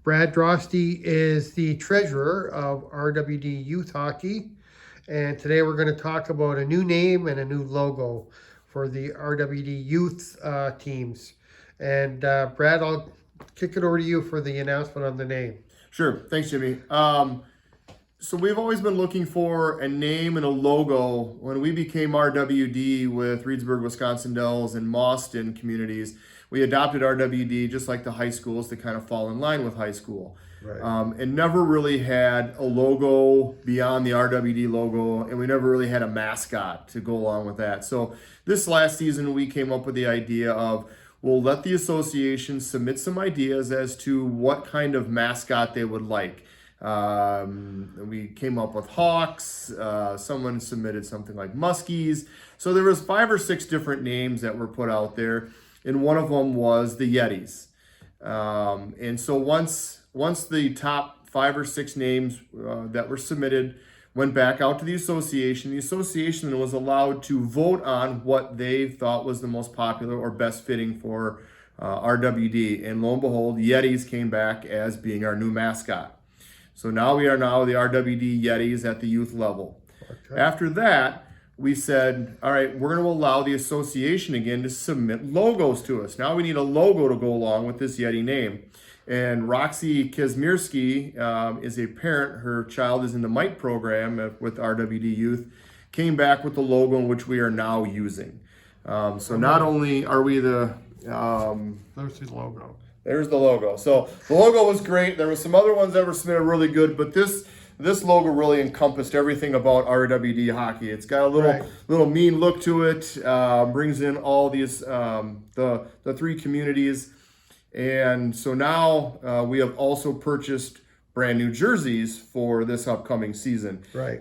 Brad Droste is the treasurer of RWD Youth Hockey. And today we're going to talk about a new name and a new logo for the RWD Youth teams. And Brad, I'll kick it over to you for the announcement on the name. Sure. Thanks, Jimmy. So we've always been looking for a name and a logo. When we became RWD with Reedsburg, Wisconsin Dells and Mauston communities, we adopted RWD just like the high schools to kind of fall in line with high school. Right. And never really had a logo beyond the RWD logo, and we never really had a mascot to go along with that. So this last season, we came up with the idea of, we'll let the association submit some ideas as to what kind of mascot they would like. We came up with hawks. Someone submitted something like muskies. So there was 5 or 6 different names that were put out there, and one of them was the Yetis. And so once the top 5 or 6 names that were submitted went back out to the association was allowed to vote on what they thought was the most popular or best fitting for RWD. And lo and behold, Yetis came back as being our new mascot. So now we are the RWD Yetis at the youth level. Okay. After that, we said, all right, we're going to allow the association again to submit logos to us. Now we need a logo to go along with this Yeti name. And Roxy Kazmierski is a parent. Her child is in the MITE program with RWD Youth. Came back with the logo in which we are now using. So not only are we the... There's the logo. There's the logo. So the logo was great. There were some other ones that were submitted really good, but this logo really encompassed everything about RWD hockey. It's got a little mean look to it. Brings in all these the 3 communities, and so now we have also purchased brand new jerseys for this upcoming season. Right.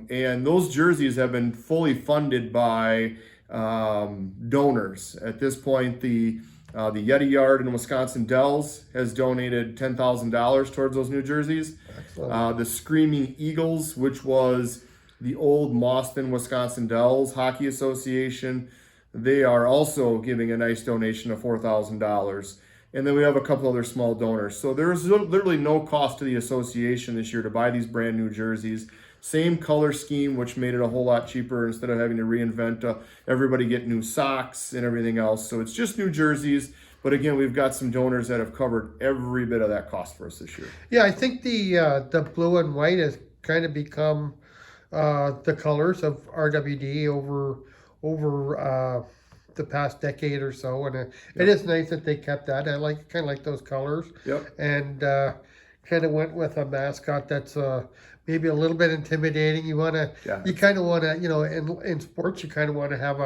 And those jerseys have been fully funded by donors. At this point, the Yeti Yard in Wisconsin Dells has donated $10,000 towards those new jerseys. The Screaming Eagles, which was the old Mauston, Wisconsin Dells Hockey Association, they are also giving a nice donation of $4,000. And then we have a couple other small donors. So there's literally no cost to the association this year to buy these brand new jerseys. Same color scheme, which made it a whole lot cheaper instead of having to reinvent everybody get new socks and everything else. So it's just new jerseys. But again, we've got some donors that have covered every bit of that cost for us this year. Yeah, I think the blue and white has kind of become the colors of RWD over the past decade or so, and it is nice that they kept that. I kind of like those colors. Yep. And kind of went with a mascot that's maybe a little bit intimidating. You kind of want to, in sports, you kind of want to have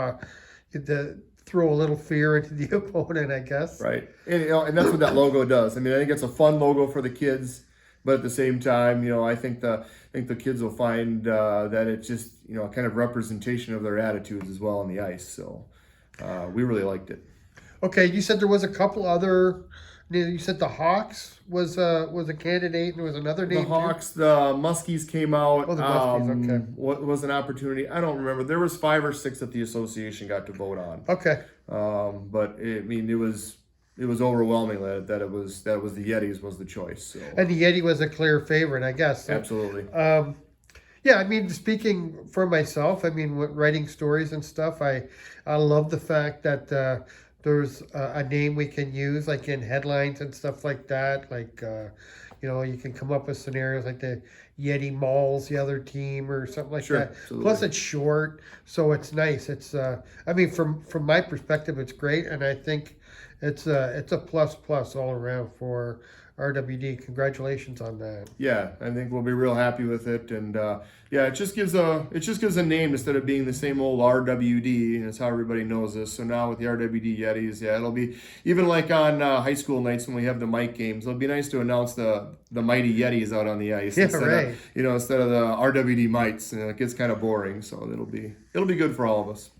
throw a little fear into the opponent, I guess. Right. And that's what that logo does. I mean, I think it's a fun logo for the kids, but at the same time, I think the kids will find that it's just, a kind of representation of their attitudes as well on the ice. So we really liked it. Okay, you said there was a couple other. You said the Hawks was a candidate, and there was another name. The Hawks, the Muskies came out. Oh, the Muskies, okay. What was an opportunity? I don't remember. There was 5 or 6 that the association got to vote on. Okay. But it was overwhelming that it was the Yetis was the choice. So. And the Yeti was a clear favorite, I guess. So, absolutely. Yeah, I mean, speaking for myself, writing stories and stuff, I love the fact that there's a name we can use, like in headlines and stuff like that. Like, you can come up with scenarios like the Yeti mauls the other team or something like that. Absolutely. Plus, it's short, so it's nice. It's, from my perspective, it's great, and I think it's a plus all around for RWD. Congratulations on that. Yeah, I think we'll be real happy with it, and it just gives a name instead of being the same old RWD, and it's how everybody knows us. So now with the RWD Yetis, it'll be even like on high school nights when we have the Mike games. It'll be nice to announce the mighty Yetis out on the ice instead of the RWD Mites. It gets kind of boring, so it'll be good for all of us.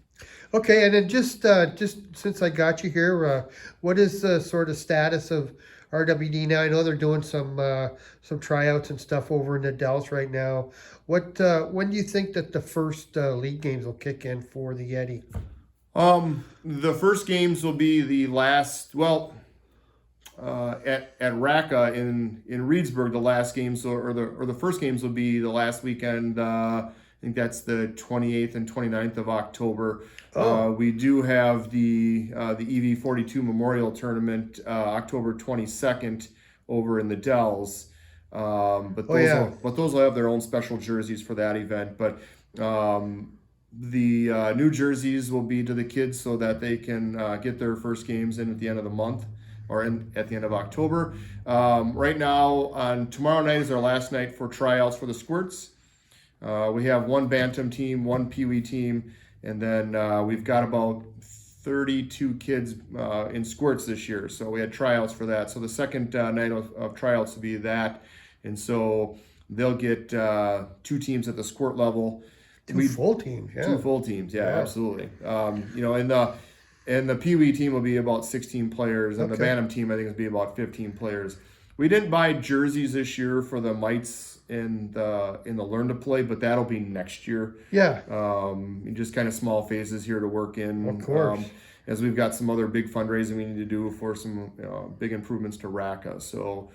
Okay, and then just since I got you here, what is the sort of status of RWD now? I know they're doing some tryouts and stuff over in the Dells right now. When do you think that the first league games will kick in for the Yeti? The first games will be the last. Well, at Raqqa in Reedsburg the last games, or the first games will be the last weekend. I think that's the 28th and 29th of October. Oh. We do have the EV42 Memorial Tournament October 22nd over in the Dells. But Oh yeah. those will have their own special jerseys for that event. But the new jerseys will be to the kids so that they can get their first games in at the end of the month, or at the end of October. Right now, on tomorrow night is our last night for tryouts for the Squirts. We have one Bantam team, one Pee Wee team, and then we've got about 32 kids in Squirts this year. So we had tryouts for that. So the second night of tryouts will be that. And so they'll get 2 teams at the Squirt level. Two full teams, yeah. 2 full teams, yeah. Absolutely. And the Pee Wee team will be about 16 players, and the Bantam team I think will be about 15 players. We didn't buy jerseys this year for the mites in the Learn to Play, but that'll be next year. Yeah. Just kind of small phases here to work in. Of course. As we've got some other big fundraising we need to do for some big improvements to Raqqa. So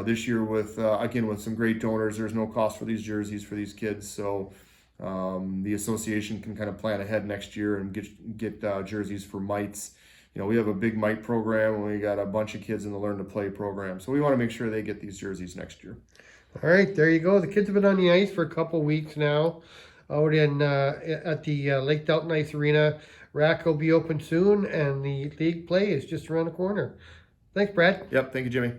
this year with some great donors, there's no cost for these jerseys for these kids. So the association can kind of plan ahead next year and get jerseys for mites. We have a big mite program, and we got a bunch of kids in the Learn to Play program. So we want to make sure they get these jerseys next year. All right, there you go. The kids have been on the ice for a couple weeks now, out in at the Lake Delton Ice Arena. Rack will be open soon, and the league play is just around the corner. Thanks, Brad. Yep, thank you, Jimmy.